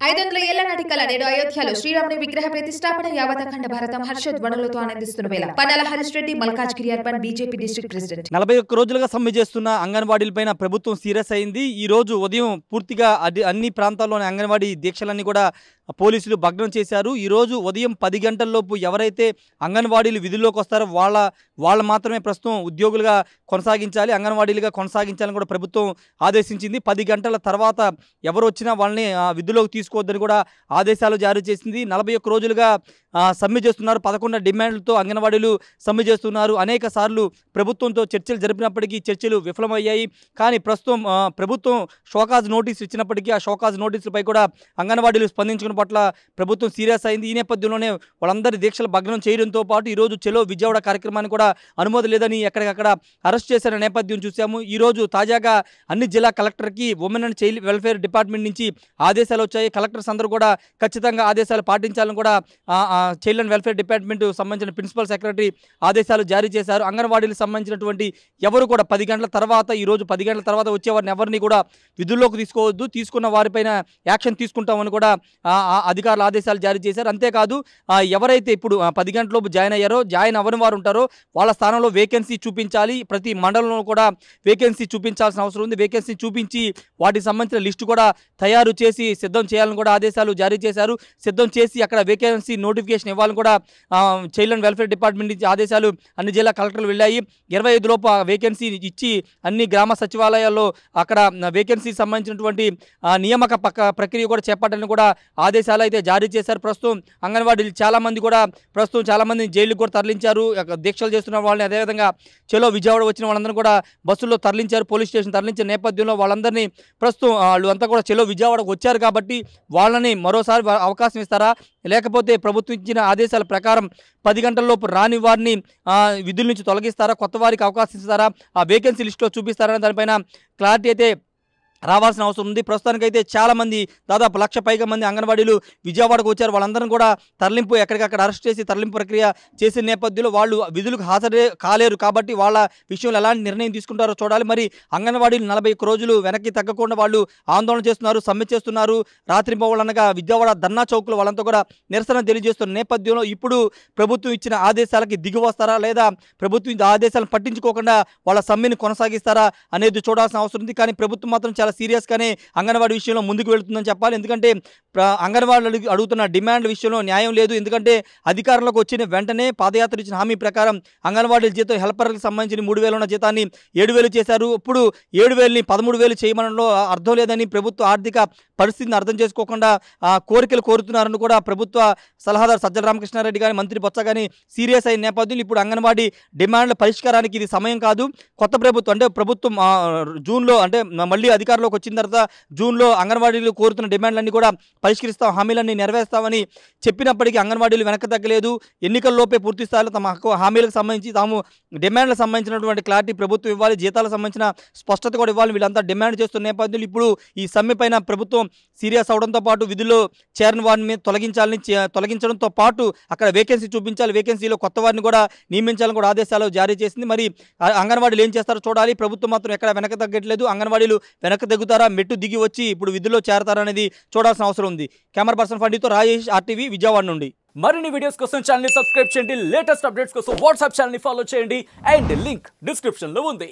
500 ఏళ్ల నాటి కళ నేడు అయోధ్యలో శ్రీరాముని విగ్రహ ప్రతిష్టాపన యావత్ అఖండ భారతం హర్షధ్వనులతో ఆనందిస్తున్న వేళ Pannala Harish Reddy Malkajgiri urban BJP district president 41 రోజులుగా సమ్మె చేస్తున్న అంగన్వాడీలపైన ప్రభుత్వం సీరియస్ అయింది. ఈ రోజు ఉదయం పూర్తిగా అన్ని ప్రాంతాల్లోని అంగన్వాడీ దీక్షలన్నీ కూడా పోలీసులు భగ్నం చేశారు. ఈ రోజు ఉదయం 10 గంటలలోపు ఎవరైతే అంగన్వాడీలు విధుల్లోకి వస్తారో వాళ్ళ మాత్రమే ప్రస్తుతం ఉద్యోగులుగా కొనసాగించాలి, అంగన్వాడీలుగా కొనసాగించాలని కూడా ప్రభుత్వం ఆదేశించింది. 10 గంటల తర్వాత ఎవరు వచ్చినా వాళ్ళని విధుల్లోకి తీసుకోవద్దని కూడా ఆదేశాలు జారీ చేసింది. 41 రోజులుగా సమ్మె చేస్తున్నారు. 11 డిమాండ్లతో అంగన్వాడీలు సమ్మె చేస్తున్నారు. అనేక సార్లు ప్రభుత్వంతో చర్చలు జరిపినప్పటికీ చర్చలు విఫలమయ్యాయి. కానీ ప్రస్తుతం ప్రభుత్వం షోకాజ్ నోటీసులు ఇచ్చినప్పటికీ ఆ షోకాజ్ నోటీసులపై కూడా అంగన్వాడీలు స్పందించడం పట్ల ప్రభుత్వం సీరియస్ అయింది. ఈ నేపథ్యంలోనే వాళ్ళందరి దీక్షలు భగ్నం చేయడంతో పాటు ఈరోజు చెలో విజయవాడ కార్యక్రమాన్ని కూడా అనుమతి లేదని ఎక్కడికక్కడ అరెస్ట్ చేసిన నేపథ్యం చూసాము. ఈరోజు తాజాగా అన్ని జిల్లా కలెక్టర్కి women and child welfare department నుంచి ఆదేశాలు వచ్చాయి. కలెక్టర్స్ అందరూ కూడా ఖచ్చితంగా ఆదేశాలు పాటించాలని కూడా చైల్డ్ అండ్ వెల్ఫేర్ డిపార్ట్మెంట్ సంబంధించిన ప్రిన్సిపల్ సెక్రటరీ ఆదేశాలు జారీ చేశారు. అంగన్వాడీలకు సంబంధించినటువంటి ఎవరు కూడా 10 గంటల తర్వాత ఈరోజు 10 గంటల తర్వాత వచ్చేవారిని ఎవరిని కూడా విధుల్లోకి తీసుకోవద్దు, తీసుకున్న వారిపైన యాక్షన్ తీసుకుంటామని కూడా అధికారులు ఆదేశాలు జారీ చేశారు. అంతేకాదు ఎవరైతే ఇప్పుడు 10 గంటలలోపు జాయిన్ అయ్యారో, జాయిన్ అవ్వని వారు ఉంటారో వాళ్ళ స్థానంలో వేకెన్సీ చూపించాలి. ప్రతి మండలంలో కూడా వేకెన్సీ చూపించాల్సిన అవసరం ఉంది. వేకెన్సీ చూపించి వాటికి సంబంధించిన లిస్టు కూడా తయారు చేసి సిద్ధం చేయాలని కూడా ఆదేశాలు జారీ చేశారు. సిద్ధం చేసి అక్కడ వేకెన్సీ నోటిఫికేషన్ ఇవ్వాలని కూడా చైల్డ్ అండ్ వెల్ఫేర్ డిపార్ట్మెంట్ నుంచి ఆదేశాలు అన్ని జిల్లా కలెక్టర్లు వెళ్ళాయి. 25 లోపు వేకెన్సీ ఇచ్చి అన్ని గ్రామ సచివాలయాల్లో అక్కడ వేకెన్సీ సంబంధించినటువంటి నియామక ప్రక్రియ కూడా చేపట్టాలని కూడా ఆదేశాలు అయితే జారీ చేశారు. ప్రస్తుతం అంగన్వాడీలు చాలామంది కూడా ప్రస్తుతం చాలామంది జైలుకు కూడా తరలించారు. దీక్షలు చేస్తున్న వాళ్ళని అదేవిధంగా చెలో విజయవాడ వచ్చిన వాళ్ళందరూ కూడా బస్సుల్లో తరలించారు. పోలీస్ స్టేషన్ తరలించిన నేపథ్యంలో వాళ్ళందరినీ ప్రస్తుతం వాళ్ళు అంతా కూడా చెలో విజయవాడకు వచ్చారు కాబట్టి వాళ్ళని మరోసారి అవకాశం ఇస్తారా, లేకపోతే ప్రభుత్వం ఇచ్చిన ఆదేశాల ప్రకారం 10 గంటలలోపు రాని వారిని విధుల నుంచి తొలగిస్తారా, కొత్త వారికి అవకాశం ఇస్తారా, ఆ వేకెన్సీ లిస్టులో చూపిస్తారని దానిపైన క్లారిటీ అయితే రావాల్సిన అవసరం ఉంది. ప్రస్తుతానికైతే చాలామంది దాదాపు 1,00,000 పైగా మంది అంగన్వాడీలు విజయవాడకు వచ్చారు. వాళ్ళందరం కూడా తరలింపు ఎక్కడికక్కడ అరెస్ట్ చేసి తరలింపు ప్రక్రియ చేసిన నేపథ్యంలో వాళ్ళు విధులకు హాజరే కాలేరు కాబట్టి వాళ్ళ విషయంలో ఎలాంటి నిర్ణయం తీసుకుంటారో చూడాలి. మరి అంగన్వాడీలు 41 రోజులు వెనక్కి తగ్గకుండా వాళ్ళు ఆందోళన చేస్తున్నారు, సమ్మె చేస్తున్నారు. రాత్రి పోవాలనగా విజయవాడ ధర్నా చౌక్లో వాళ్ళంతా కూడా నిరసన తెలియజేస్తున్న నేపథ్యంలో ఇప్పుడు ప్రభుత్వం ఇచ్చిన ఆదేశాలకి దిగి వస్తారా, లేదా ప్రభుత్వం ఆదేశాలను పట్టించుకోకుండా వాళ్ళ సమ్మెను కొనసాగిస్తారా అనేది చూడాల్సిన అవసరం ఉంది. కానీ ప్రభుత్వం మాత్రం చాలా సీరియస్గానే అంగన్వాడీ విషయంలో ముందుకు వెళుతుందని చెప్పాలి. ఎందుకంటే అంగన్వాడీ అడుగుతున్న డిమాండ్ విషయంలో న్యాయం లేదు. ఎందుకంటే అధికారంలోకి వచ్చిన వెంటనే పాదయాత్ర ఇచ్చిన హామీ ప్రకారం అంగన్వాడీల జీతం హెల్పర్లకు సంబంధించిన 3,000 ఉన్న జీతాన్ని 7,000 చేశారు. ఇప్పుడు 7,000ని 13,000 చేయమనడంలో అర్థం లేదని ప్రభుత్వ ఆర్థిక పరిస్థితిని అర్థం చేసుకోకుండా కోరికలు కోరుతున్నారని కూడా ప్రభుత్వ సలహాదారు సజ్జల రామకృష్ణారెడ్డి కానీ మంత్రి బొత్స కానీ సీరియస్ అయిన నేపథ్యంలో ఇప్పుడు అంగన్వాడీ డిమాండ్ల పరిష్కారానికి ఇది సమయం కాదు. కొత్త ప్రభుత్వం అంటే ప్రభుత్వం జూన్లో అంటే మళ్ళీ అధికారంలోకి వచ్చిన తర్వాత జూన్లో అంగన్వాడీలు కోరుతున్న డిమాండ్లన్నీ కూడా పరిష్కరిస్తాం, హామీలన్నీ నెరవేరుస్తామని చెప్పినప్పటికీ అంగన్వాడీలు వెనక్కి తగ్గలేదు. ఎన్నికల్లోపే పూర్తి స్థాయిలో తమ హామీలకు సంబంధించి తాము డిమాండ్లకు సంబంధించినటువంటి క్లారిటీ ప్రభుత్వం ఇవ్వాలి, జీతాలకు సంబంధించిన స్పష్టత కూడా ఇవ్వాలి. వీళ్ళంతా డిమాండ్ చేస్తున్న నేపథ్యంలో ఇప్పుడు ఈ సమ్మె పైన ప్రభుత్వం సీరియస్ అవడంతో పాటు విధుల్లో చేరిన వారిని తొలగించడంతో పాటు అక్కడ వేకెన్సీ చూపించాలి, వేకెన్సీలో కొత్త వారిని కూడా నియమించాలని కూడా ఆదేశాలు జారీ చేసింది. మరి అంగన్వాడీలు ఏం చేస్తారో చూడాలి. ప్రభుత్వం మాత్రం ఎక్కడ వెనక తగ్గట్లేదు. అంగన్వాడీలు వెనక్కి తగ్గుతారా, మెట్టు దిగి వచ్చి ఇప్పుడు విధుల్లో చేరతారా అనేది చూడాల్సిన అవసరం ఉంది. కెమెరా పర్సన్ ఫండితో రాజేష్, RTV, విజయవాడ నుండి. మరిన్ని వీడియోస్ కోసం ఛానల్ ని సబ్స్క్రైబ్ చేయండి. లేటెస్ట్ అప్డేట్స్ కోసం వాట్సాప్ ఛానల్ ని ఫాలో చేయండి. అండ్ లింక్ డిస్క్రిప్షన్ లో ఉంది.